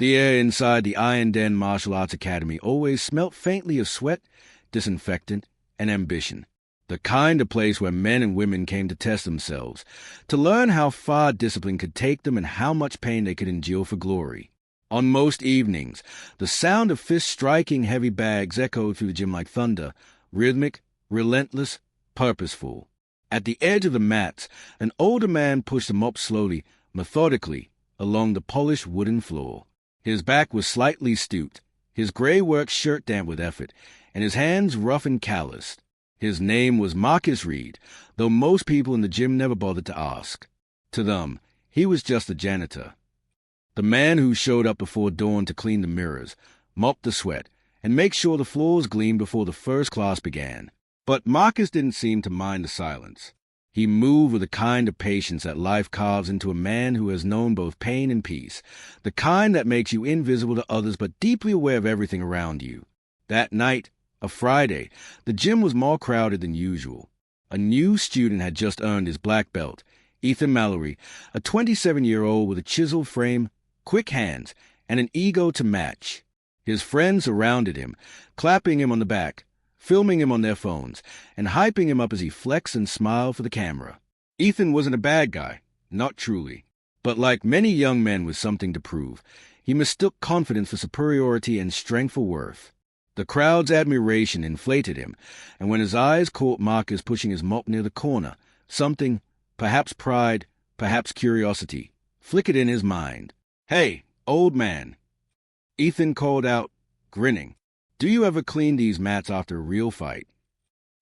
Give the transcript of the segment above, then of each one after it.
The air inside the Iron Den Martial Arts Academy always smelt faintly of sweat, disinfectant, and ambition. The kind of place where men and women came to test themselves, to learn how far discipline could take them and how much pain they could endure for glory. On most evenings, the sound of fists striking heavy bags echoed through the gym like thunder, rhythmic, relentless, purposeful. At the edge of the mats, an older man pushed the mop slowly, methodically, along the polished wooden floor. His back was slightly stooped, his gray work shirt damp with effort, and his hands rough and calloused. His name was Marcus Reed, though most people in the gym never bothered to ask. To them, he was just the janitor. The man who showed up before dawn to clean the mirrors, mop the sweat, and make sure the floors gleamed before the first class began. But Marcus didn't seem to mind the silence. He moved with the kind of patience that life carves into a man who has known both pain and peace, the kind that makes you invisible to others but deeply aware of everything around you. That night, a Friday, the gym was more crowded than usual. A new student had just earned his black belt, Ethan Mallory, a 27-year-old with a chiseled frame, quick hands, and an ego to match. His friends surrounded him, clapping him on the back, filming him on their phones, and hyping him up as he flexed and smiled for the camera. Ethan wasn't a bad guy, not truly. But like many young men with something to prove, he mistook confidence for superiority and strength for worth. The crowd's admiration inflated him, and when his eyes caught Marcus pushing his mop near the corner, something, perhaps pride, perhaps curiosity, flickered in his mind. "Hey, old man," Ethan called out, grinning. "Do you ever clean these mats after a real fight?"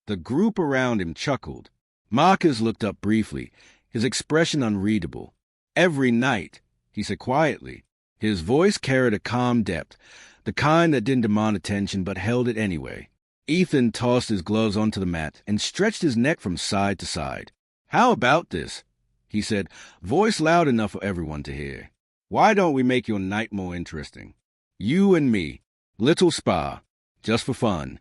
The group around him chuckled. Marcus looked up briefly, his expression unreadable. "Every night," he said quietly. His voice carried a calm depth, the kind that didn't demand attention but held it anyway. Ethan tossed his gloves onto the mat and stretched his neck from side to side. "How about this?" he said, voice loud enough for everyone to hear. "Why don't we make your night more interesting? You and me, little spar, just for fun."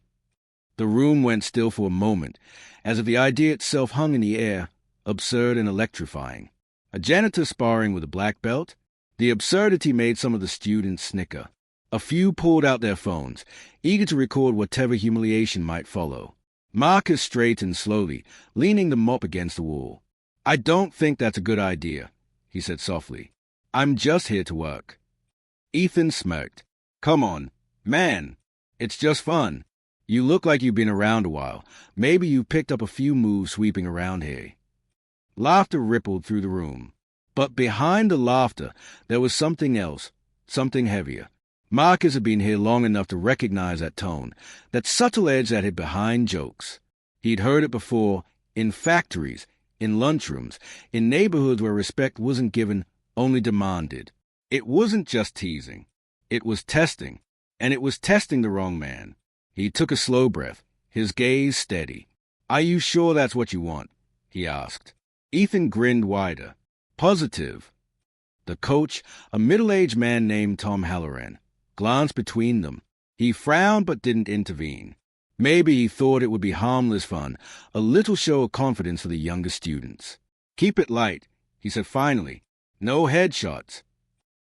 The room went still for a moment, as if the idea itself hung in the air, absurd and electrifying. A janitor sparring with a black belt? The absurdity made some of the students snicker. A few pulled out their phones, eager to record whatever humiliation might follow. Marcus straightened slowly, leaning the mop against the wall. "I don't think that's a good idea," he said softly. "I'm just here to work." Ethan smirked. "Come on, man. It's just fun. You look like you've been around a while. Maybe you've picked up a few moves sweeping around here." Laughter rippled through the room. But behind the laughter, there was something else, something heavier. Marcus had been here long enough to recognize that tone, that subtle edge that hid behind jokes. He'd heard it before, in factories, in lunchrooms, in neighborhoods where respect wasn't given, only demanded. It wasn't just teasing. It was testing, and it was testing the wrong man. He took a slow breath, his gaze steady. "Are you sure that's what you want?" he asked. Ethan grinned wider. "Positive." The coach, a middle-aged man named Tom Halloran, glanced between them. He frowned but didn't intervene. Maybe he thought it would be harmless fun, a little show of confidence for the younger students. "Keep it light," he said finally. "No headshots."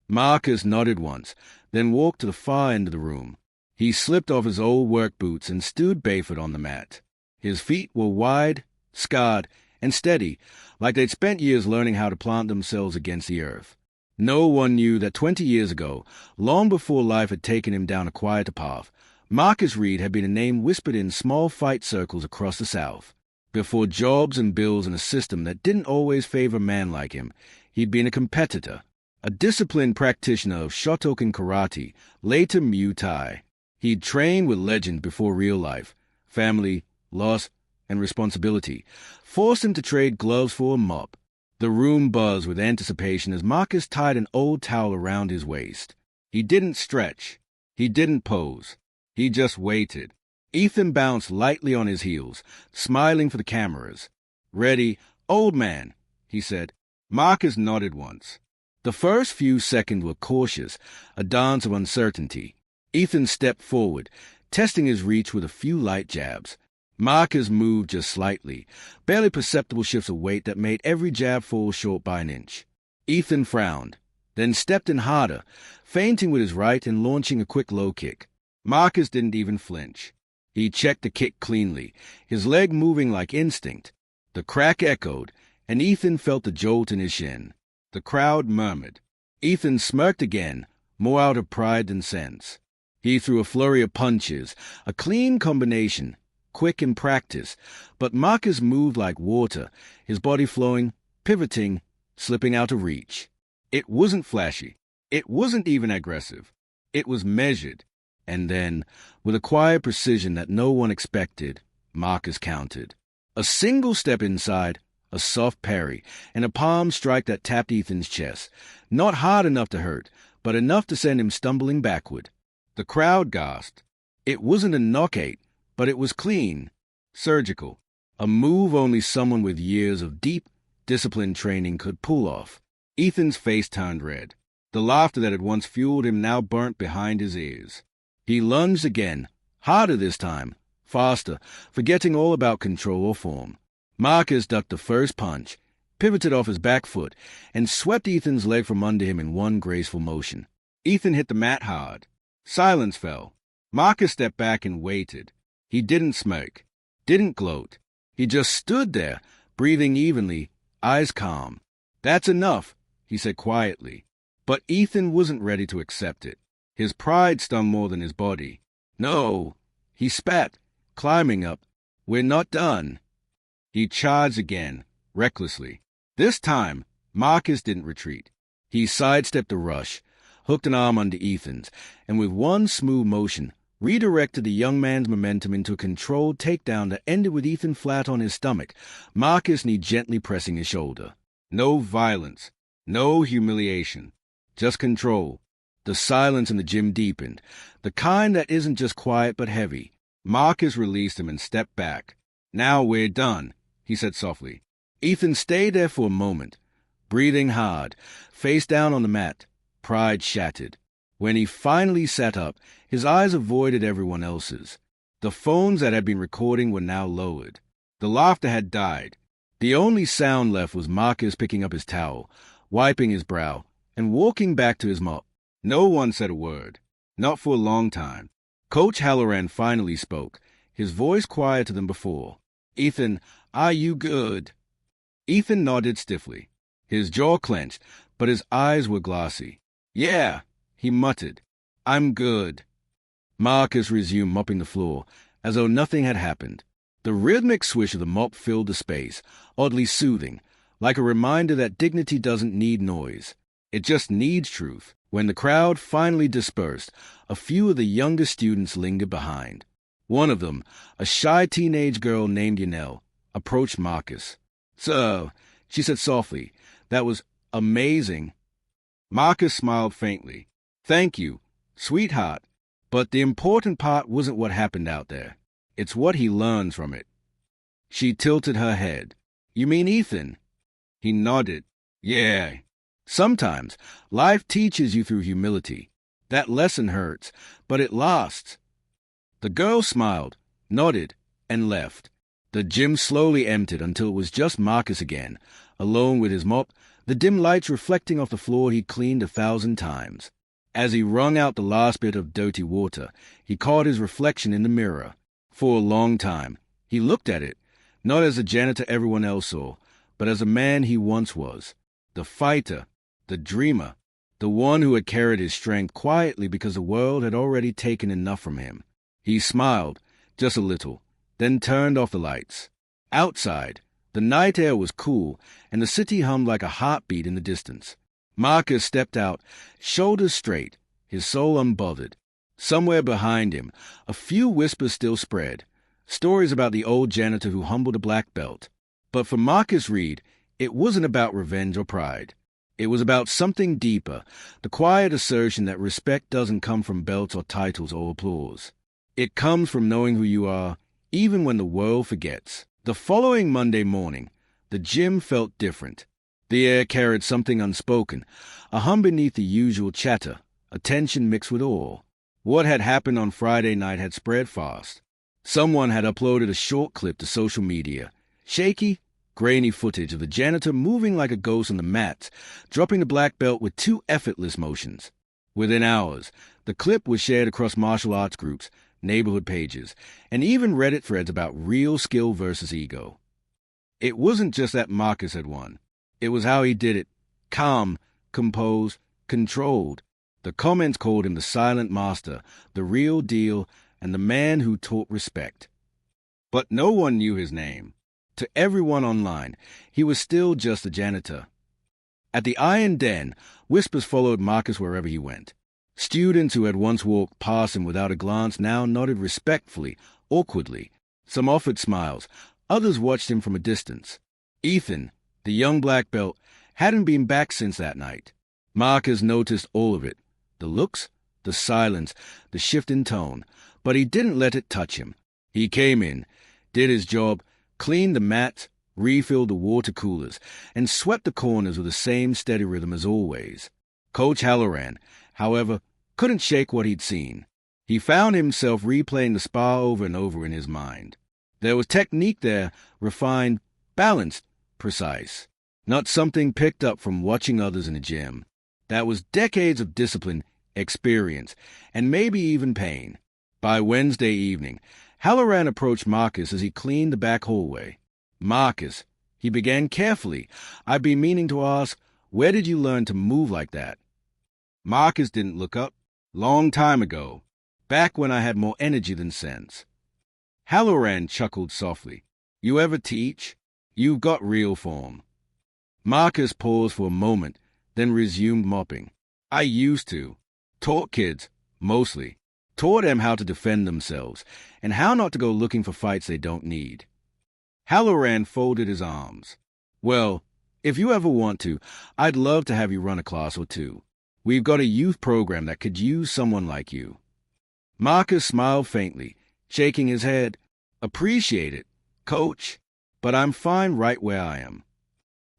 Marcus nodded once, then walked to the far end of the room. He slipped off his old work boots and stood barefoot on the mat. His feet were wide, scarred, and steady, like they'd spent years learning how to plant themselves against the earth. No one knew that 20 years ago, long before life had taken him down a quieter path, Marcus Reed had been a name whispered in small fight circles across the South. Before jobs and bills and a system that didn't always favor a man like him, he'd been a competitor, a disciplined practitioner of Shotokan karate, later Muay Thai. He'd trained with legends before real life, family, loss, and responsibility, forced him to trade gloves for a mop. The room buzzed with anticipation as Marcus tied an old towel around his waist. He didn't stretch. He didn't pose. He just waited. Ethan bounced lightly on his heels, smiling for the cameras. "Ready, old man," he said. Marcus nodded once. The first few seconds were cautious, a dance of uncertainty. Ethan stepped forward, testing his reach with a few light jabs. Marcus moved just slightly, barely perceptible shifts of weight that made every jab fall short by an inch. Ethan frowned. then stepped in harder, feinting with his right and launching a quick low kick. Marcus didn't even flinch. He checked the kick cleanly, his leg moving like instinct. The crack echoed, and Ethan felt the jolt in his shin. The crowd murmured. Ethan smirked again, more out of pride than sense. He threw a flurry of punches, a clean combination, quick in practice, but Marcus moved like water, his body flowing, pivoting, slipping out of reach. It wasn't flashy. It wasn't even aggressive. It was measured. And then, with a quiet precision that no one expected, Marcus countered. A single step inside, a soft parry, and a palm strike that tapped Ethan's chest. Not hard enough to hurt, but enough to send him stumbling backward. The crowd gasped. It wasn't a knockout, but it was clean, surgical. A move only someone with years of deep, disciplined training could pull off. Ethan's face turned red. The laughter that had once fueled him now burnt behind his ears. He lunged again, harder this time, faster, forgetting all about control or form. Marcus ducked the first punch, pivoted off his back foot, and swept Ethan's leg from under him in one graceful motion. Ethan hit the mat hard. Silence fell. Marcus stepped back and waited. He didn't smirk, didn't gloat. He just stood there, breathing evenly, eyes calm. "That's enough," he said quietly. But Ethan wasn't ready to accept it. His pride stung more than his body. "No," he spat, climbing up. "We're not done." He charged again, recklessly. This time, Marcus didn't retreat. He sidestepped the rush, hooked an arm under Ethan's, and with one smooth motion, redirected the young man's momentum into a controlled takedown that ended with Ethan flat on his stomach, Marcus' knee gently pressing his shoulder. No violence, no humiliation, just control. The silence in the gym deepened, the kind that isn't just quiet but heavy. Marcus released him and stepped back. "Now we're done," he said softly. Ethan stayed there for a moment, breathing hard, face down on the mat, pride shattered. When he finally sat up, his eyes avoided everyone else's. The phones that had been recording were now lowered. The laughter had died. The only sound left was Marcus picking up his towel, wiping his brow, and walking back to his mop. No one said a word, not for a long time. Coach Halloran finally spoke, his voice quieter than before. "Ethan, are you good?" Ethan nodded stiffly. His jaw clenched, but his eyes were glassy. "Yeah," he muttered. "I'm good." Marcus resumed mopping the floor, as though nothing had happened. The rhythmic swish of the mop filled the space, oddly soothing, like a reminder that dignity doesn't need noise. It just needs truth. When the crowd finally dispersed, a few of the younger students lingered behind. One of them, a shy teenage girl named Yanelle, approached Marcus. "So," she said softly, "that was amazing." Marcus smiled faintly. "Thank you, sweetheart. But the important part wasn't what happened out there. It's what he learns from it." She tilted her head. "You mean Ethan?" He nodded. "Yeah. Sometimes life teaches you through humility. That lesson hurts, but it lasts." The girl smiled, nodded, and left. The gym slowly emptied until it was just Marcus again, alone with his mop, the dim lights reflecting off the floor he'd cleaned 1,000 times. As he wrung out the last bit of dirty water, he caught his reflection in the mirror. For a long time, he looked at it, not as the janitor everyone else saw, but as a man he once was. The fighter, the dreamer, the one who had carried his strength quietly because the world had already taken enough from him. He smiled, just a little, then turned off the lights. Outside, the night air was cool, and the city hummed like a heartbeat in the distance. Marcus stepped out, shoulders straight, his soul unbothered. Somewhere behind him, a few whispers still spread, stories about the old janitor who humbled a black belt. But for Marcus Reed, it wasn't about revenge or pride. It was about something deeper, the quiet assertion that respect doesn't come from belts or titles or applause. It comes from knowing who you are, even when the world forgets. The following Monday morning, the gym felt different. The air carried something unspoken, a hum beneath the usual chatter, a tension mixed with awe. What had happened on Friday night had spread fast. Someone had uploaded a short clip to social media. Shaky? grainy footage of the janitor moving like a ghost on the mats, dropping the black belt with 2 effortless motions. Within hours, the clip was shared across martial arts groups, neighborhood pages, and even Reddit threads about real skill versus ego. It wasn't just that Marcus had won. It was how he did it. Calm, composed, controlled. The comments called him the silent master, the real deal, and the man who taught respect. But no one knew his name. To everyone online, he was still just a janitor. At the Iron Den, whispers followed Marcus wherever he went. Students who had once walked past him without a glance now nodded respectfully, awkwardly. Some offered smiles. Others watched him from a distance. Ethan, the young black belt, hadn't been back since that night. Marcus noticed all of it. The looks, the silence, the shift in tone. But he didn't let it touch him. He came in, did his job, cleaned the mats, refilled the water coolers, and swept the corners with the same steady rhythm as always. Coach Halloran, however, couldn't shake what he'd seen. He found himself replaying the spar over and over in his mind. There was technique there, refined, balanced, precise. Not something picked up from watching others in the gym. That was decades of discipline, experience, and maybe even pain. By Wednesday evening, Halloran approached Marcus as he cleaned the back hallway. "Marcus," he began carefully, "I've been meaning to ask, where did you learn to move like that?" Marcus didn't look up. "Long time ago. Back when I had more energy than sense." Halloran chuckled softly. "You ever teach? You've got real form." Marcus paused for a moment, then resumed mopping. "I used to. Taught kids, mostly. Taught them how to defend themselves, and how not to go looking for fights they don't need." Halloran folded his arms. "Well, if you ever want to, I'd love to have you run a class or two. We've got a youth program that could use someone like you." Marcus smiled faintly, shaking his head. "Appreciate it, Coach, but I'm fine right where I am."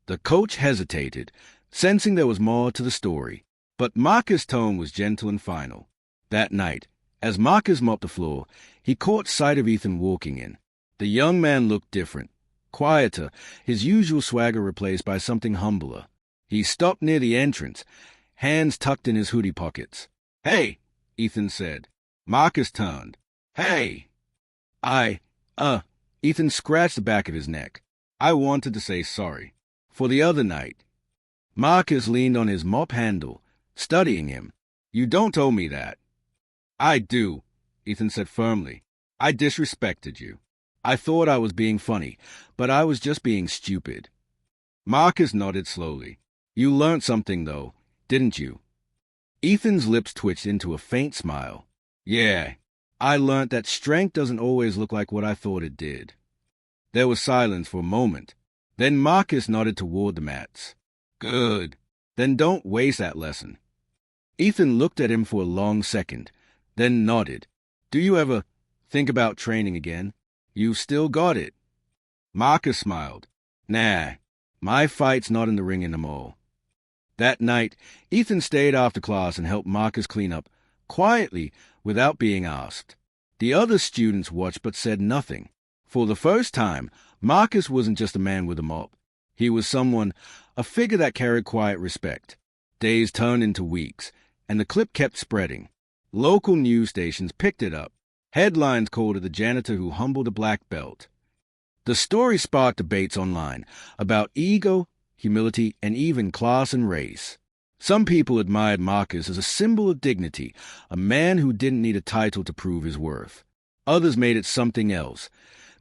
The coach hesitated, sensing there was more to the story, but Marcus' tone was gentle and final. That night, as Marcus mopped the floor, he caught sight of Ethan walking in. The young man looked different, quieter, his usual swagger replaced by something humbler. He stopped near the entrance, hands tucked in his hoodie pockets. "Hey," Ethan said. Marcus turned. "Hey." Ethan scratched the back of his neck. "I wanted to say sorry. For the other night." Marcus leaned on his mop handle, studying him. "You don't owe me that." "I do," Ethan said firmly. "I disrespected you. I thought I was being funny, but I was just being stupid." Marcus nodded slowly. "You learned something, though, didn't you?" Ethan's lips twitched into a faint smile. "Yeah, I learned that strength doesn't always look like what I thought it did." There was silence for a moment. Then Marcus nodded toward the mats. "Good. Then don't waste that lesson." Ethan looked at him for a long second, then nodded. "Do you ever think about training again? You've still got it." Marcus smiled. "Nah, my fight's not in the ring anymore." That night, Ethan stayed after class and helped Marcus clean up, quietly, without being asked. The other students watched but said nothing. For the first time, Marcus wasn't just a man with a mop. He was someone, a figure that carried quiet respect. Days turned into weeks, and the clip kept spreading. Local news stations picked it up. Headlines called it the janitor who humbled a black belt. The story sparked debates online about ego, humility, and even class and race. Some people admired Marcus as a symbol of dignity, a man who didn't need a title to prove his worth. Others made it something else,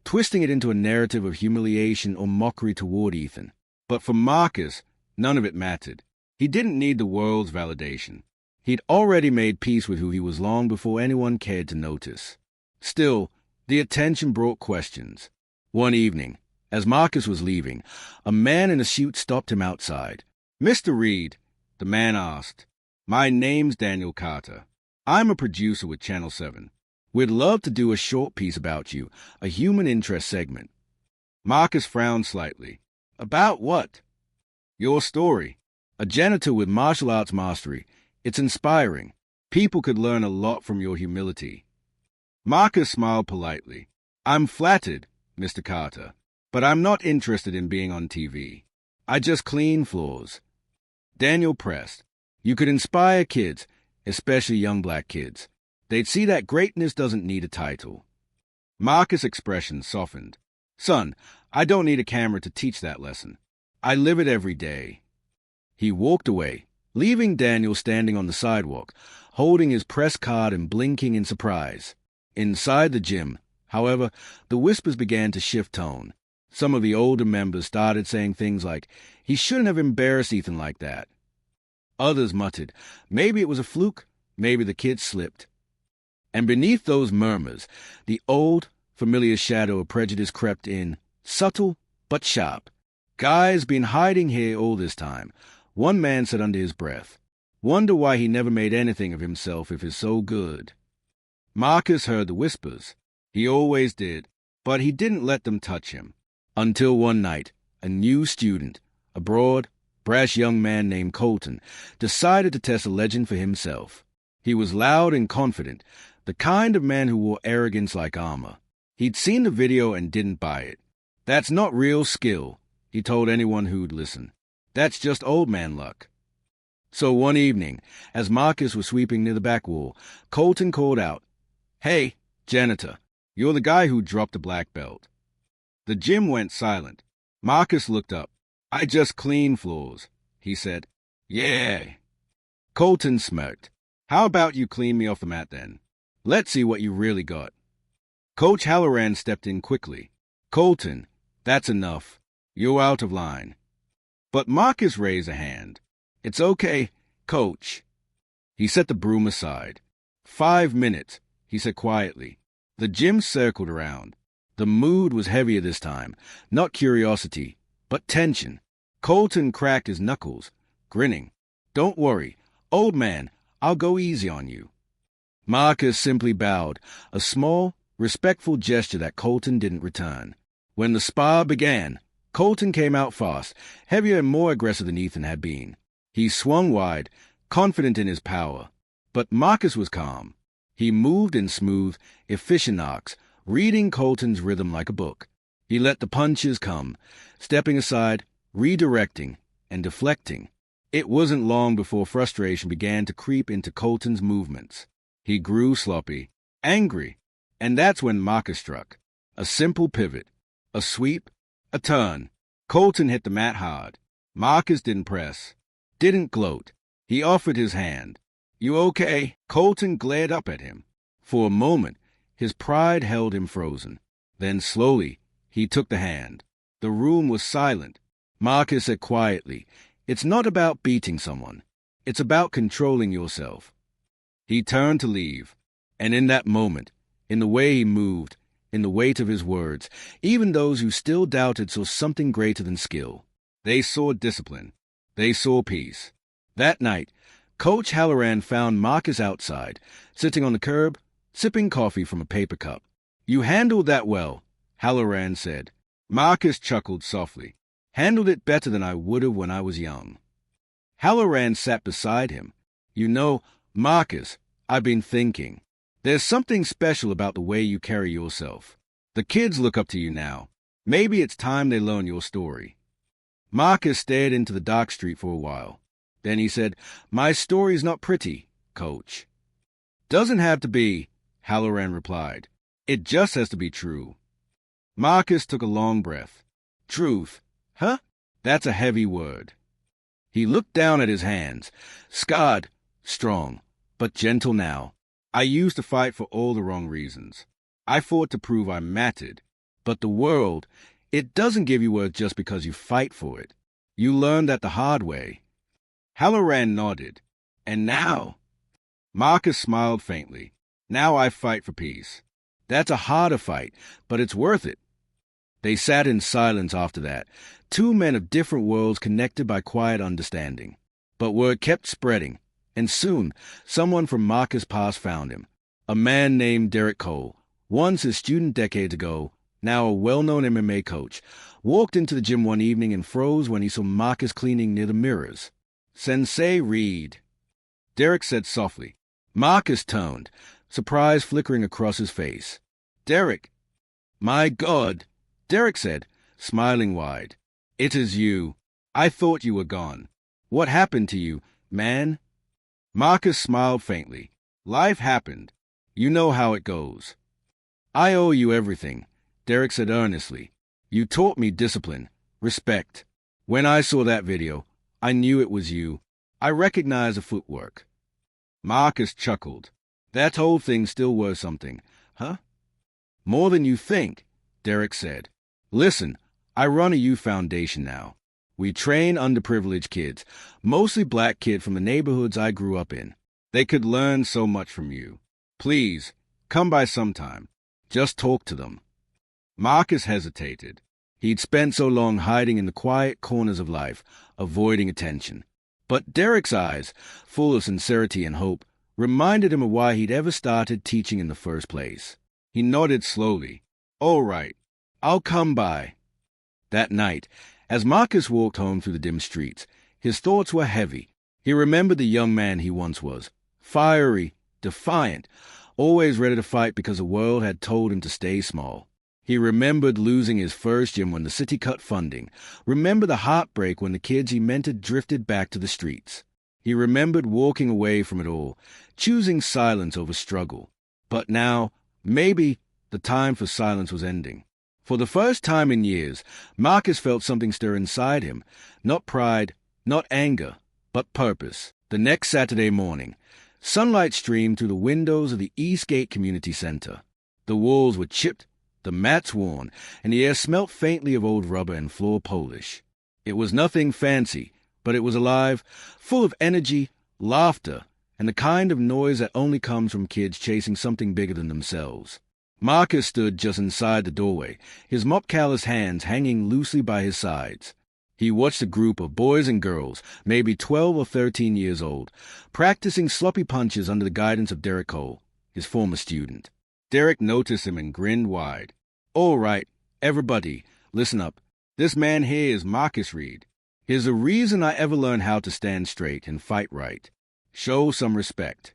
twisting it into a narrative of humiliation or mockery toward Ethan. But for Marcus, none of it mattered. He didn't need the world's validation. He'd already made peace with who he was long before anyone cared to notice. Still, the attention brought questions. One evening, as Marcus was leaving, a man in a suit stopped him outside. "Mr. Reed," the man asked. "My name's Daniel Carter. I'm a producer with Channel 7. We'd love to do a short piece about you, a human interest segment." Marcus frowned slightly. "About what?" "Your story. A janitor with martial arts mastery. It's inspiring. People could learn a lot from your humility." Marcus smiled politely. "I'm flattered, Mr. Carter." But I'm not interested in being on TV. I just clean floors. Daniel pressed. You could inspire kids, especially young black kids. They'd see that greatness doesn't need a title. Marcus' expression softened. Son, I don't need a camera to teach that lesson. I live it every day. He walked away, leaving Daniel standing on the sidewalk, holding his press card and blinking in surprise. Inside the gym, however, the whispers began to shift tone. Some of the older members started saying things like, he shouldn't have embarrassed Ethan like that. Others muttered, maybe it was a fluke, maybe the kid slipped. And beneath those murmurs, the old, familiar shadow of prejudice crept in, subtle but sharp. Guy's been hiding here all this time, one man said under his breath. Wonder why he never made anything of himself if he's so good. Marcus heard the whispers. He always did, but he didn't let them touch him. Until one night, a new student, a broad, brash young man named Colton, decided to test a legend for himself. He was loud and confident, the kind of man who wore arrogance like armor. He'd seen the video and didn't buy it. That's not real skill, he told anyone who'd listen. That's just old man luck. So one evening, as Marcus was sweeping near the back wall, Colton called out, Hey, Janitor, you're the guy who dropped the black belt. The gym went silent. Marcus looked up. I just clean floors, he said. Yeah. Colton smirked. How about you clean me off the mat then? Let's see what you really got. Coach Halloran stepped in quickly. Colton, that's enough. You're out of line. But Marcus raised a hand. It's okay, Coach. He set the broom aside. 5 minutes, he said quietly. The gym circled around. The mood was heavier this time, not curiosity, but tension. Colton cracked his knuckles, grinning. Don't worry, old man, I'll go easy on you. Marcus simply bowed, a small, respectful gesture that Colton didn't return. When the spar began, Colton came out fast, heavier and more aggressive than Ethan had been. He swung wide, confident in his power. But Marcus was calm. He moved in smooth, efficient arcs, reading Colton's rhythm like a book. He let the punches come, stepping aside, redirecting, and deflecting. It wasn't long before frustration began to creep into Colton's movements. He grew sloppy, angry, and that's when Marcus struck. A simple pivot, a sweep, a turn. Colton hit the mat hard. Marcus didn't press, didn't gloat. He offered his hand. You okay? Colton glared up at him. For a moment, his pride held him frozen. Then slowly, he took the hand. The room was silent. Marcus said quietly, It's not about beating someone. It's about controlling yourself. He turned to leave, and in that moment, in the way he moved, in the weight of his words, even those who still doubted saw something greater than skill. They saw discipline. They saw peace. That night, Coach Halloran found Marcus outside, sitting on the curb, sipping coffee from a paper cup. You handled that well, Halloran said. Marcus chuckled softly. Handled it better than I would have when I was young. Halloran sat beside him. You know, Marcus, I've been thinking. There's something special about the way you carry yourself. The kids look up to you now. Maybe it's time they learn your story. Marcus stared into the dark street for a while. Then he said, My story's not pretty, Coach. Doesn't have to be, Halloran replied. It just has to be true. Marcus took a long breath. Truth, huh? That's a heavy word. He looked down at his hands, scarred, strong, but gentle now. I used to fight for all the wrong reasons. I fought to prove I mattered. But the world, it doesn't give you worth just because you fight for it. You learn that the hard way. Halloran nodded. And now? Marcus smiled faintly. Now I fight for peace. That's a harder fight, but it's worth it. They sat in silence after that, two men of different worlds connected by quiet understanding. But word kept spreading, and soon someone from Marcus' past found him. A man named Derek Cole, once his student decades ago, now a well-known MMA coach, walked into the gym one evening and froze when he saw Marcus cleaning near the mirrors. Sensei Reed, Derek said softly. Marcus turned, surprise flickering across his face. Derek! My God! Derek said, smiling wide. "It is you. I thought you were gone. What happened to you, man?" Marcus smiled faintly. "Life happened. You know how it goes." "I owe you everything," Derek said earnestly. "You taught me discipline, respect. When I saw that video, I knew it was you. I recognized the footwork." Marcus chuckled. "That whole thing still was something, huh?" "More than you think," Derek said. "Listen, I run a youth foundation now. We train underprivileged kids, mostly black kids from the neighborhoods I grew up in. They could learn so much from you. Please, come by sometime. Just talk to them." Marcus hesitated. He'd spent so long hiding in the quiet corners of life, avoiding attention. But Derek's eyes, full of sincerity and hope, reminded him of why he'd ever started teaching in the first place. He nodded slowly. "All right, I'll come by." That night, as Marcus walked home through the dim streets, his thoughts were heavy. He remembered the young man he once was, fiery, defiant, always ready to fight because the world had told him to stay small. He remembered losing his first gym when the city cut funding, remembered the heartbreak when the kids he mentored drifted back to the streets. He remembered walking away from it all, choosing silence over struggle. But now, maybe, the time for silence was ending. For the first time in years, Marcus felt something stir inside him. Not pride, not anger, but purpose. The next Saturday morning, sunlight streamed through the windows of the Eastgate Community Center. The walls were chipped, the mats worn, and the air smelt faintly of old rubber and floor polish. It was nothing fancy, but it was alive, full of energy, laughter, and the kind of noise that only comes from kids chasing something bigger than themselves. Marcus stood just inside the doorway, his mop-calloused hands hanging loosely by his sides. He watched a group of boys and girls, maybe 12 or 13 years old, practicing sloppy punches under the guidance of Derek Cole, his former student. Derek noticed him and grinned wide. "All right, everybody, listen up. This man here is Marcus Reed. He's the reason I ever learned how to stand straight and fight right. Show some respect."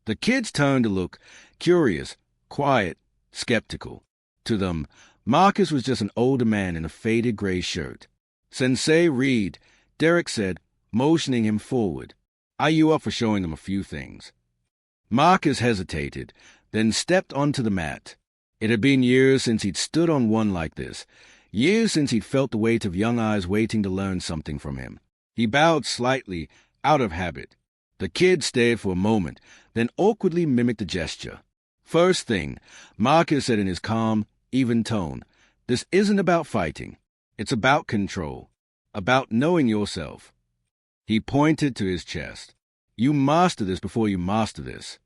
The kids turned to look, curious, quiet, skeptical. To them, Marcus was just an older man in a faded gray shirt. "Sensei Reed," Derek said, motioning him forward. "Are you up for showing them a few things?" Marcus hesitated, then stepped onto the mat. It had been years since he'd stood on one like this, years since he'd felt the weight of young eyes waiting to learn something from him. He bowed slightly, out of habit. The kid stared for a moment, then awkwardly mimicked the gesture. "First thing," Marcus said in his calm, even tone, "this isn't about fighting. It's about control, about knowing yourself." He pointed to his chest. "You master this before you master this."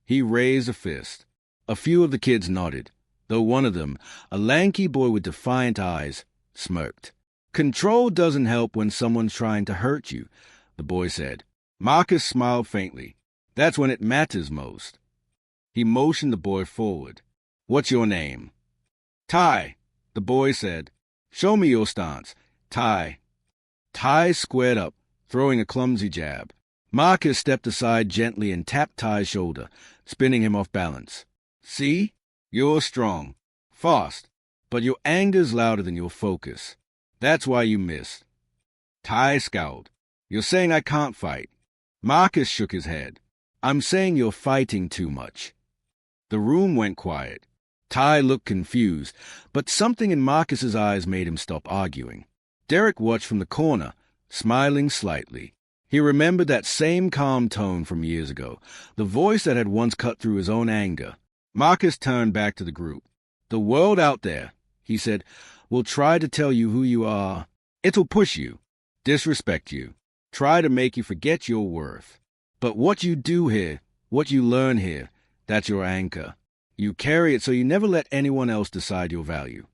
He raised a fist. A few of the kids nodded, though one of them, a lanky boy with defiant eyes, smirked. "Control doesn't help when someone's trying to hurt you," the boy said. Marcus smiled faintly. "That's when it matters most." He motioned the boy forward. "What's your name?" "Ty," the boy said. "Show me your stance, Ty." Ty squared up, throwing a clumsy jab. Marcus stepped aside gently and tapped Ty's shoulder, spinning him off balance. "See? You're strong, fast, but your anger's louder than your focus. That's why you missed." Ty scowled. "You're saying I can't fight?" Marcus shook his head. "I'm saying you're fighting too much." The room went quiet. Ty looked confused, but something in Marcus's eyes made him stop arguing. Derek watched from the corner, smiling slightly. He remembered that same calm tone from years ago, the voice that had once cut through his own anger. Marcus turned back to the group. "The world out there," he said, "will try to tell you who you are. It'll push you, disrespect you, try to make you forget your worth. But what you do here, what you learn here, that's your anchor. You carry it so you never let anyone else decide your value."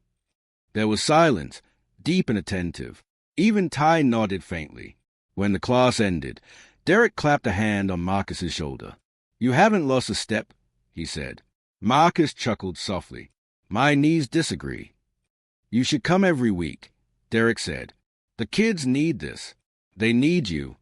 There was silence, deep and attentive. Even Ty nodded faintly. When the class ended, Derek clapped a hand on Marcus's shoulder. "You haven't lost a step," he said. Marcus chuckled softly. "My knees disagree." "You should come every week," Derek said. "The kids need this. They need you."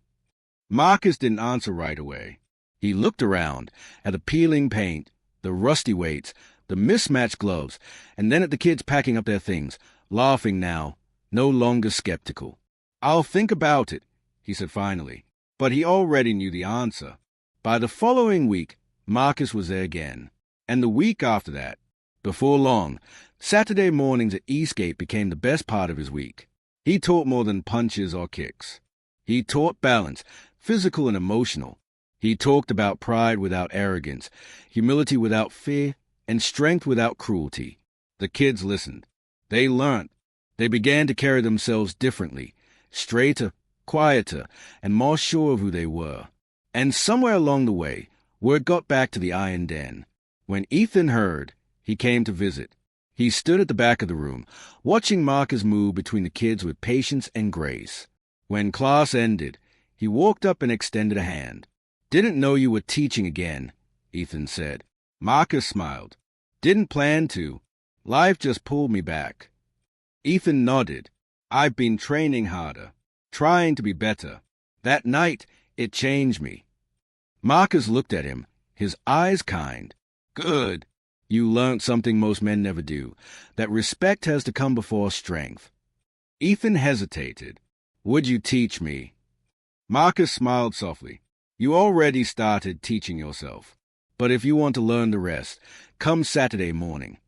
Marcus didn't answer right away. He looked around at the peeling paint, the rusty weights, the mismatched gloves, and then at the kids packing up their things, laughing now, no longer skeptical. "I'll think about it," he said finally. But he already knew the answer. By the following week, Marcus was there again. And the week after that. Before long, Saturday mornings at Eastgate became the best part of his week. He taught more than punches or kicks. He taught balance, physical and emotional. He talked about pride without arrogance, humility without fear, and strength without cruelty. The kids listened. They learned. They began to carry themselves differently, straighter, quieter, and more sure of who they were. And somewhere along the way, word got back to the Iron Den. When Ethan heard, he came to visit. He stood at the back of the room, watching Marcus move between the kids with patience and grace. When class ended, he walked up and extended a hand. "Didn't know you were teaching again," Ethan said. Marcus smiled. "Didn't plan to. Life just pulled me back." Ethan nodded. "I've been training harder, trying to be better. That night, it changed me." Marcus looked at him, his eyes kind. "Good. You learned something most men never do, that respect has to come before strength." Ethan hesitated. "Would you teach me?" Marcus smiled softly. "You already started teaching yourself. But if you want to learn the rest, come Saturday morning."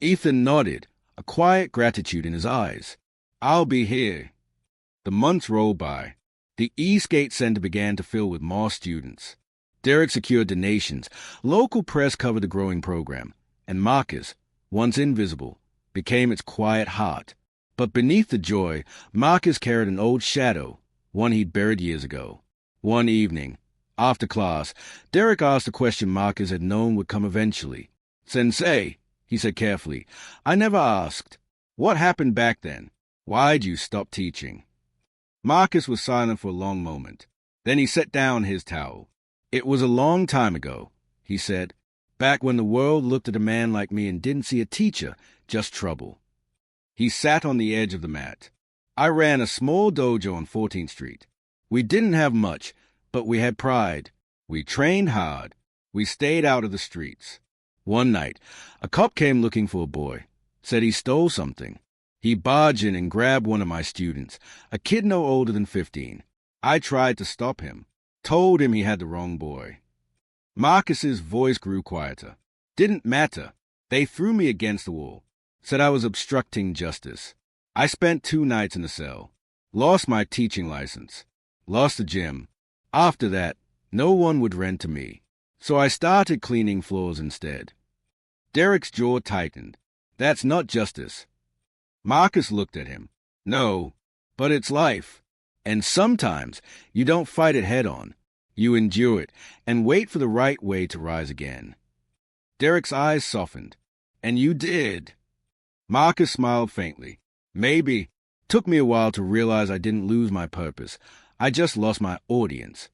Ethan nodded, a quiet gratitude in his eyes. "I'll be here." The months rolled by. The Eastgate Center began to fill with more students. Derek secured donations, local press covered the growing program, and Marcus, once invisible, became its quiet heart. But beneath the joy, Marcus carried an old shadow, one he'd buried years ago. One evening, after class, Derek asked a question Marcus had known would come eventually. "Sensei," he said carefully, "I never asked. What happened back then? Why'd you stop teaching?" Marcus was silent for a long moment. Then he set down his towel. "It was a long time ago," he said, "back when the world looked at a man like me and didn't see a teacher, just trouble." He sat on the edge of the mat. "I ran a small dojo on 14th Street. We didn't have much, but we had pride. We trained hard. We stayed out of the streets. One night, a cop came looking for a boy, said he stole something. He barged in and grabbed one of my students, a kid no older than 15. I tried to stop him, told him he had the wrong boy." Marcus's voice grew quieter. "Didn't matter. They threw me against the wall, said I was obstructing justice. I spent 2 nights in the cell, lost my teaching license, lost the gym. After that, no one would rent to me, so I started cleaning floors instead." Derek's jaw tightened. "That's not justice." Marcus looked at him. "No, but it's life. And sometimes you don't fight it head on. You endure it and wait for the right way to rise again." Derek's eyes softened. "And you did." Marcus smiled faintly. "Maybe. Took me a while to realize I didn't lose my purpose. I just lost my audience."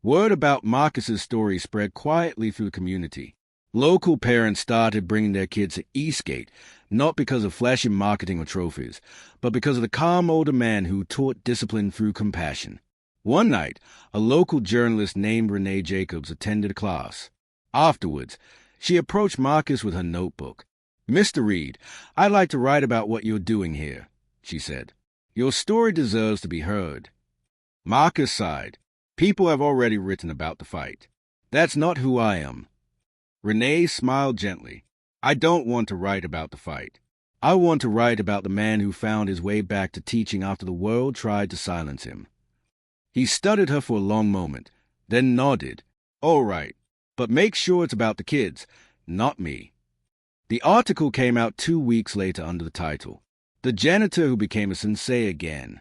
Word about Marcus's story spread quietly through the community. Local parents started bringing their kids to Eastgate, not because of flashy marketing or trophies, but because of the calm older man who taught discipline through compassion. One night, a local journalist named Renee Jacobs attended a class. Afterwards, she approached Marcus with her notebook. "Mr. Reed, I'd like to write about what you're doing here," she said. "Your story deserves to be heard." Marcus sighed. "People have already written about the fight. That's not who I am." Renee smiled gently. "I don't want to write about the fight. I want to write about the man who found his way back to teaching after the world tried to silence him." He studied her for a long moment, then nodded. "All right, but make sure it's about the kids, not me." The article came out 2 weeks later under the title, "The Janitor Who Became a Sensei Again."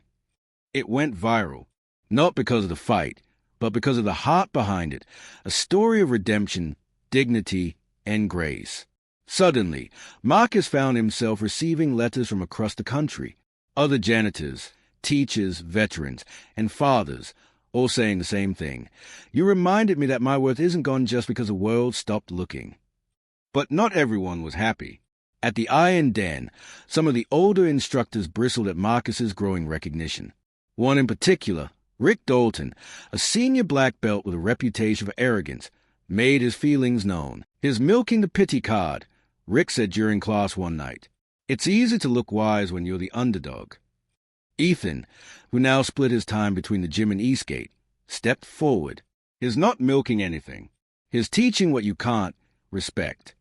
It went viral, not because of the fight, but because of the heart behind it, a story of redemption, dignity, and grace. Suddenly, Marcus found himself receiving letters from across the country, other janitors, teachers, veterans, and fathers, all saying the same thing. "You reminded me that my worth isn't gone just because the world stopped looking." But not everyone was happy. At the Iron Den, some of the older instructors bristled at Marcus's growing recognition. One in particular, Rick Dalton, a senior black belt with a reputation for arrogance, made his feelings known. His milking the pity card, Rick said during class one night. It's easy to look wise when you're the underdog. Ethan, who now split his time between the gym and Eastgate, stepped forward. He's not milking anything. He's teaching what you can't respect.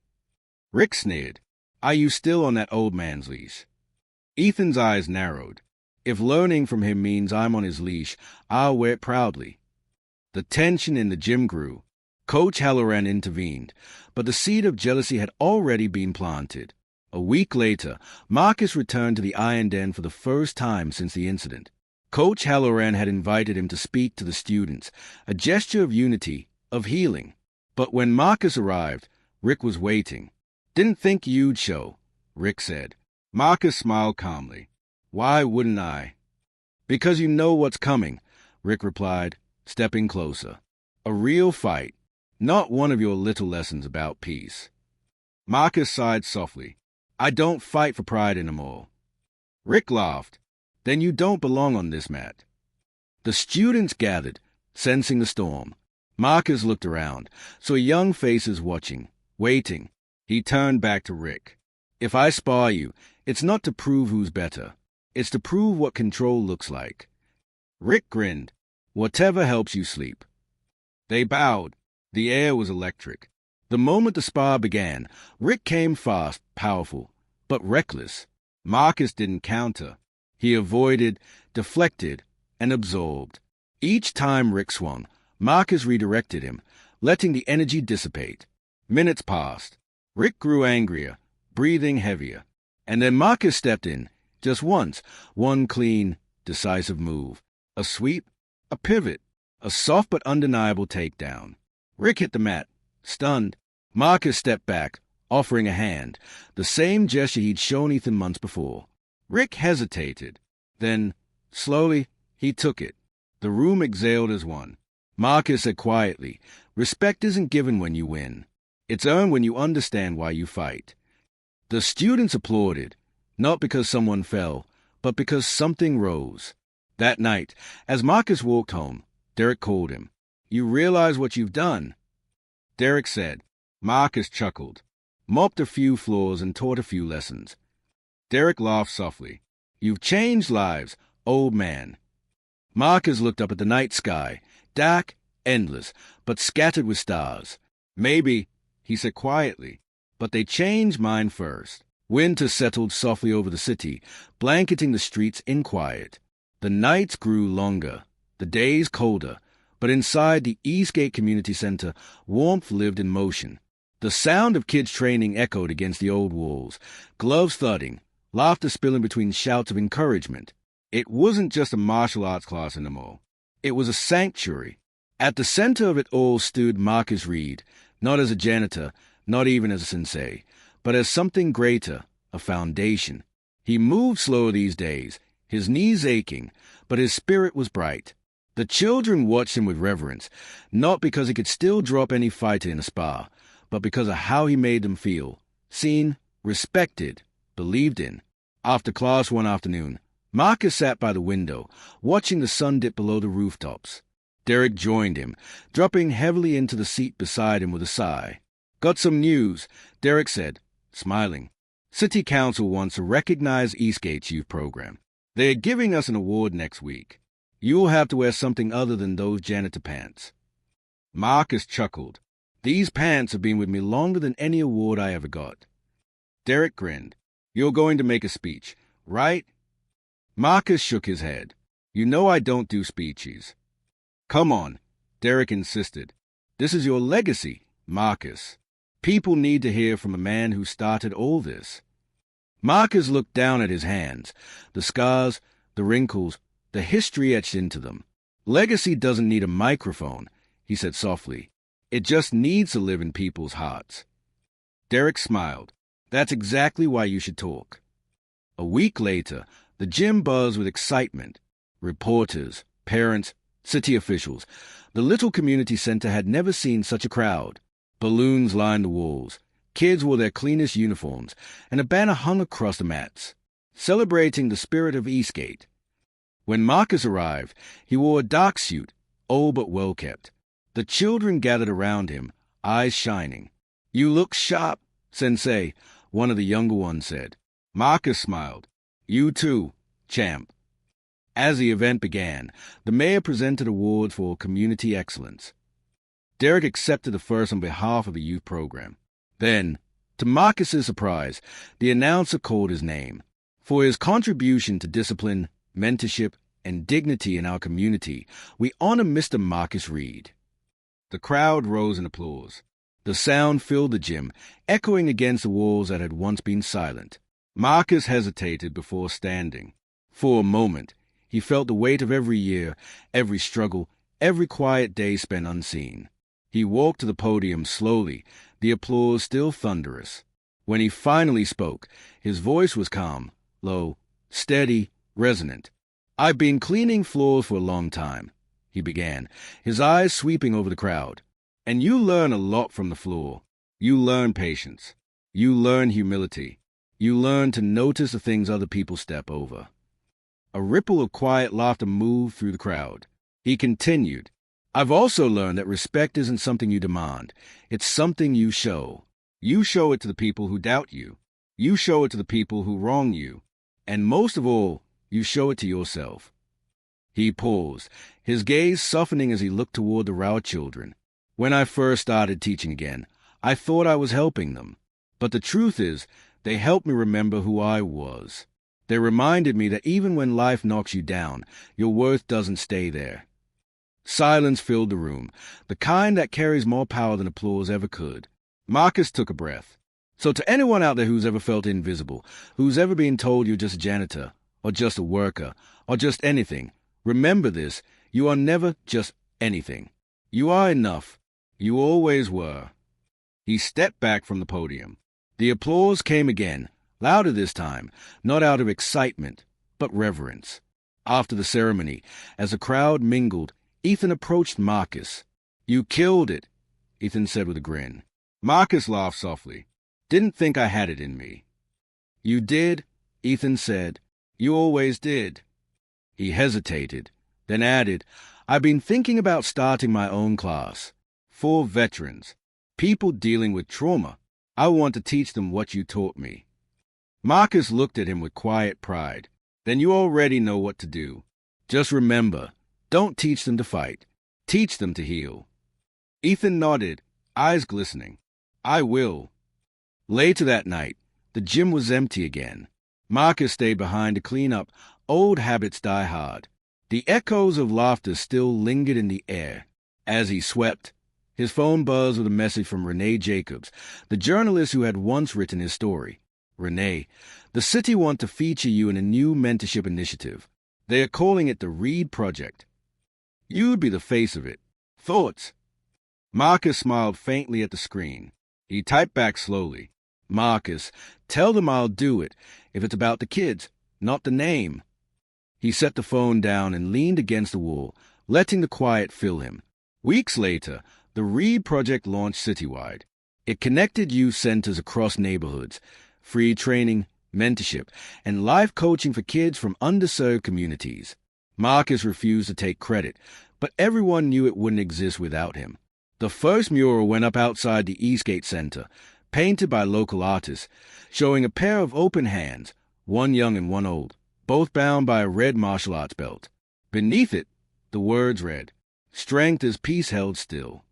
Rick sneered. Are you still on that old man's leash? Ethan's eyes narrowed. If learning from him means I'm on his leash, I'll wear it proudly. The tension in the gym grew. Coach Halloran intervened, but the seed of jealousy had already been planted. A week later, Marcus returned to the Iron Den for the first time since the incident. Coach Halloran had invited him to speak to the students, a gesture of unity, of healing. But when Marcus arrived, Rick was waiting. Didn't think you'd show, Rick said. Marcus smiled calmly. Why wouldn't I? Because you know what's coming, Rick replied, stepping closer. A real fight, not one of your little lessons about peace. Marcus sighed softly. I don't fight for pride anymore. Rick laughed. Then you don't belong on this mat. The students gathered, sensing the storm. Marcus looked around, saw young faces watching, waiting. He turned back to Rick. If I spar you, it's not to prove who's better. It's to prove what control looks like. Rick grinned. Whatever helps you sleep. They bowed. The air was electric. The moment the spar began, Rick came fast, powerful, but reckless. Marcus didn't counter. He avoided, deflected, and absorbed. Each time Rick swung, Marcus redirected him, letting the energy dissipate. Minutes passed. Rick grew angrier, breathing heavier. And then Marcus stepped in, just once, one clean, decisive move. A sweep, a pivot, a soft but undeniable takedown. Rick hit the mat, stunned. Marcus stepped back, offering a hand, the same gesture he'd shown Ethan months before. Rick hesitated. Then, slowly, he took it. The room exhaled as one. Marcus said quietly, respect isn't given when you win. It's earned when you understand why you fight. The students applauded, not because someone fell, but because something rose. That night, as Marcus walked home, Derek called him. You realize what you've done? Derek said. Marcus chuckled, mopped a few floors and taught a few lessons. Derek laughed softly. You've changed lives, old man. Marcus looked up at the night sky, dark, endless, but scattered with stars. Maybe, he said quietly, but they changed mine first. Winter settled softly over the city, blanketing the streets in quiet. The nights grew longer, the days colder, but inside the Eastgate Community Center, warmth lived in motion. The sound of kids training echoed against the old walls, gloves thudding, laughter spilling between shouts of encouragement. It wasn't just a martial arts class anymore. It was a sanctuary. At the center of it all stood Marcus Reed, not as a janitor, not even as a sensei, but as something greater, a foundation. He moved slower these days, his knees aching, but his spirit was bright. The children watched him with reverence, not because he could still drop any fighter in a spar, but because of how he made them feel, seen, respected, believed in. After class one afternoon, Marcus sat by the window, watching the sun dip below the rooftops. Derek joined him, dropping heavily into the seat beside him with a sigh. Got some news, Derek said, smiling. City Council wants to recognize Eastgate's youth program. They're giving us an award next week. You'll have to wear something other than those janitor pants. Marcus chuckled. These pants have been with me longer than any award I ever got. Derek grinned. You're going to make a speech, right? Marcus shook his head. You know I don't do speeches. Come on, Derek insisted. This is your legacy, Marcus. People need to hear from a man who started all this. Marcus looked down at his hands, the scars, the wrinkles, the history etched into them. Legacy doesn't need a microphone, he said softly. It just needs to live in people's hearts. Derek smiled. That's exactly why you should talk. A week later, the gym buzzed with excitement. Reporters, parents, city officials. The little community center had never seen such a crowd. Balloons lined the walls. Kids wore their cleanest uniforms, and a banner hung across the mats, celebrating the spirit of Eastgate. When Marcus arrived, he wore a dark suit, old but well-kept. The children gathered around him, eyes shining. You look sharp, Sensei, one of the younger ones said. Marcus smiled. You too, champ. As the event began, the mayor presented awards for community excellence. Derek accepted the first on behalf of the youth program. Then, to Marcus's surprise, the announcer called his name. For his contribution to discipline, mentorship, and dignity in our community, we honor Mr. Marcus Reed. The crowd rose in applause. The sound filled the gym, echoing against the walls that had once been silent. Marcus hesitated before standing. For a moment, he felt the weight of every year, every struggle, every quiet day spent unseen. He walked to the podium slowly, the applause still thunderous. When he finally spoke, his voice was calm, low, steady, resonant. I've been cleaning floors for a long time, he began, his eyes sweeping over the crowd. And you learn a lot from the floor. You learn patience. You learn humility. You learn to notice the things other people step over. A ripple of quiet laughter moved through the crowd. He continued, I've also learned that respect isn't something you demand. It's something you show. You show it to the people who doubt you. You show it to the people who wrong you. And most of all, you show it to yourself. He paused, his gaze softening as he looked toward the row children. When I first started teaching again, I thought I was helping them. But the truth is, they helped me remember who I was. They reminded me that even when life knocks you down, your worth doesn't stay there. Silence filled the room, the kind that carries more power than applause ever could. Marcus took a breath. So to anyone out there who's ever felt invisible, who's ever been told you're just a janitor, or just a worker, or just anything, remember this, you are never just anything. You are enough. You always were. He stepped back from the podium. The applause came again, louder this time, not out of excitement, but reverence. After the ceremony, as the crowd mingled, Ethan approached Marcus. You killed it, Ethan said with a grin. Marcus laughed softly. Didn't think I had it in me. You did, Ethan said. You always did. He hesitated, then added, I've been thinking about starting my own class. For veterans, people dealing with trauma. I want to teach them what you taught me. Marcus looked at him with quiet pride. Then you already know what to do. Just remember, don't teach them to fight. Teach them to heal. Ethan nodded, eyes glistening. I will. Later that night, the gym was empty again. Marcus stayed behind to clean up. Old habits die hard. The echoes of laughter still lingered in the air. As he swept, his phone buzzed with a message from Renee Jacobs, the journalist who had once written his story. Renee, the city wants to feature you in a new mentorship initiative. They are calling it the Reed Project. You'd be the face of it. Thoughts? Marcus smiled faintly at the screen. He typed back slowly. Marcus, tell them I'll do it, if it's about the kids, not the name. He set the phone down and leaned against the wall, letting the quiet fill him. Weeks later, the Reed Project launched citywide. It connected youth centers across neighborhoods, free training, mentorship, and life coaching for kids from underserved communities. Marcus refused to take credit, but everyone knew it wouldn't exist without him. The first mural went up outside the Eastgate Center, painted by local artists, showing a pair of open hands, one young and one old, both bound by a red martial arts belt. Beneath it, the words read, Strength is peace held still.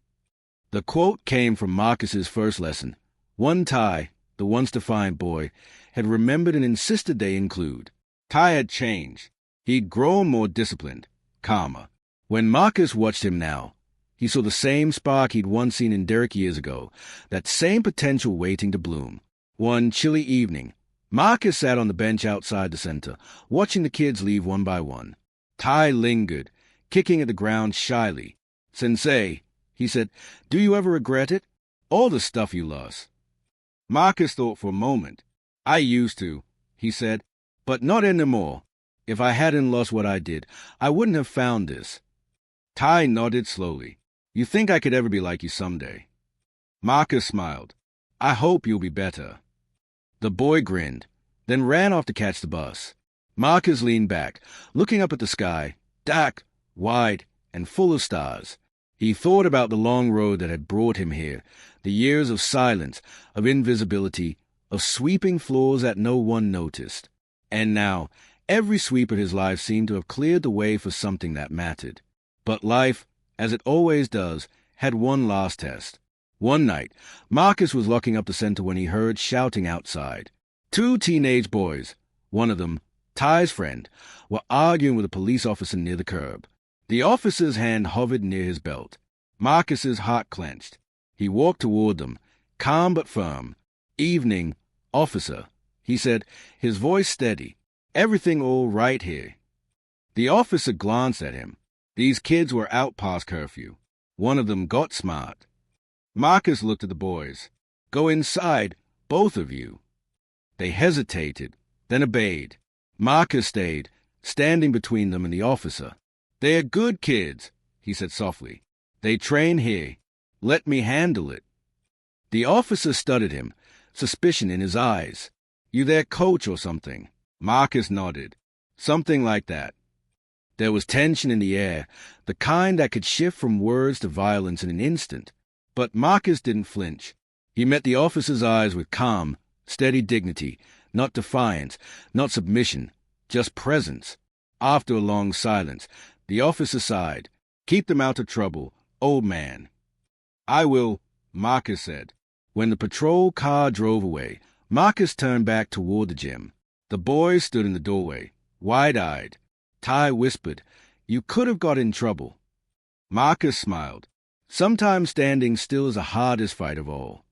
The quote came from Marcus's first lesson. One Ty, the once defiant boy, had remembered and insisted they include. Ty had changed. He'd grown more disciplined, calmer. When Marcus watched him now, he saw the same spark he'd once seen in Derek years ago, that same potential waiting to bloom. One chilly evening, Marcus sat on the bench outside the center, watching the kids leave one by one. Ty lingered, kicking at the ground shyly. Sensei, he said, do you ever regret it? All the stuff you lost. Marcus thought for a moment. I used to, he said, but not anymore. If I hadn't lost what I did, I wouldn't have found this. Ty nodded slowly. You think I could ever be like you someday? Marcus smiled. I hope you'll be better. The boy grinned, then ran off to catch the bus. Marcus leaned back, looking up at the sky, dark, wide, and full of stars. He thought about the long road that had brought him here, the years of silence, of invisibility, of sweeping floors that no one noticed. And now, every sweep of his life seemed to have cleared the way for something that mattered. But life, as it always does, had one last test. One night, Marcus was locking up the center when he heard shouting outside. Two teenage boys, one of them, Ty's friend, were arguing with a police officer near the curb. The officer's hand hovered near his belt. Marcus's heart clenched. He walked toward them, calm but firm. "Evening, officer," he said, his voice steady. "Everything all right here?" The officer glanced at him. These kids were out past curfew. One of them got smart. Marcus looked at the boys. "Go inside, both of you." They hesitated, then obeyed. Marcus stayed, standing between them and the officer. "They are good kids," he said softly. "They train here. Let me handle it." The officer studied him, suspicion in his eyes. "You their coach or something?" Marcus nodded. "Something like that." There was tension in the air, the kind that could shift from words to violence in an instant. But Marcus didn't flinch. He met the officer's eyes with calm, steady dignity, not defiance, not submission, just presence. After a long silence, the officer sighed. "Keep them out of trouble, old man." "I will," Marcus said. When the patrol car drove away, Marcus turned back toward the gym. The boys stood in the doorway, wide-eyed. Ty whispered, "You could have got in trouble." Marcus smiled. Sometimes standing still is the hardest fight of all.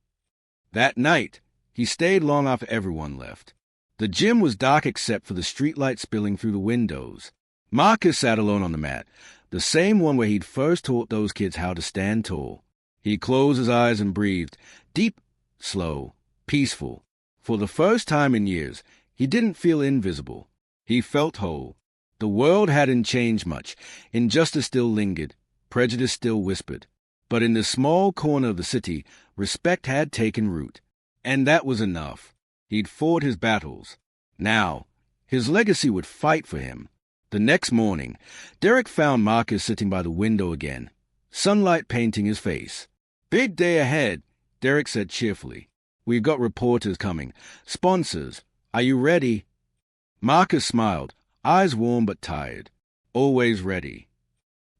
That night, he stayed long after everyone left. The gym was dark except for the streetlight spilling through the windows. Marcus sat alone on the mat, the same one where he'd first taught those kids how to stand tall. He closed his eyes and breathed, deep, slow, peaceful. For the first time in years, he didn't feel invisible. He felt whole. The world hadn't changed much. Injustice still lingered. Prejudice still whispered. But in this small corner of the city, respect had taken root. And that was enough. He'd fought his battles. Now, his legacy would fight for him. The next morning, Derek found Marcus sitting by the window again, sunlight painting his face. "Big day ahead," Derek said cheerfully. "We've got reporters coming. Sponsors. Are you ready?" Marcus smiled, eyes warm but tired. "Always ready."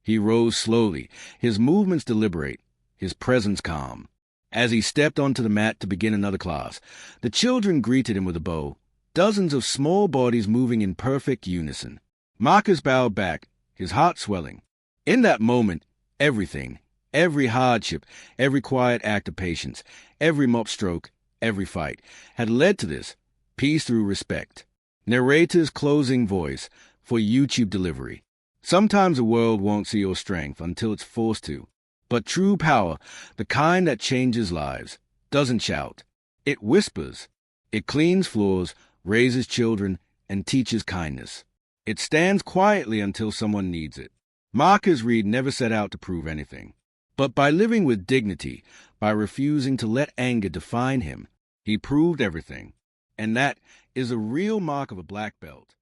He rose slowly, his movements deliberate, his presence calm. As he stepped onto the mat to begin another class, the children greeted him with a bow, dozens of small bodies moving in perfect unison. Marcus bowed back, his heart swelling. In that moment, everything, every hardship, every quiet act of patience, every mop stroke, every fight, had led to this, peace through respect. Narrator's closing voice for YouTube delivery. Sometimes the world won't see your strength until it's forced to. But true power, the kind that changes lives, doesn't shout. It whispers. It cleans floors, raises children, and teaches kindness. It stands quietly until someone needs it. Marcus Reed never set out to prove anything. But by living with dignity, by refusing to let anger define him, he proved everything. And that is a real mark of a black belt.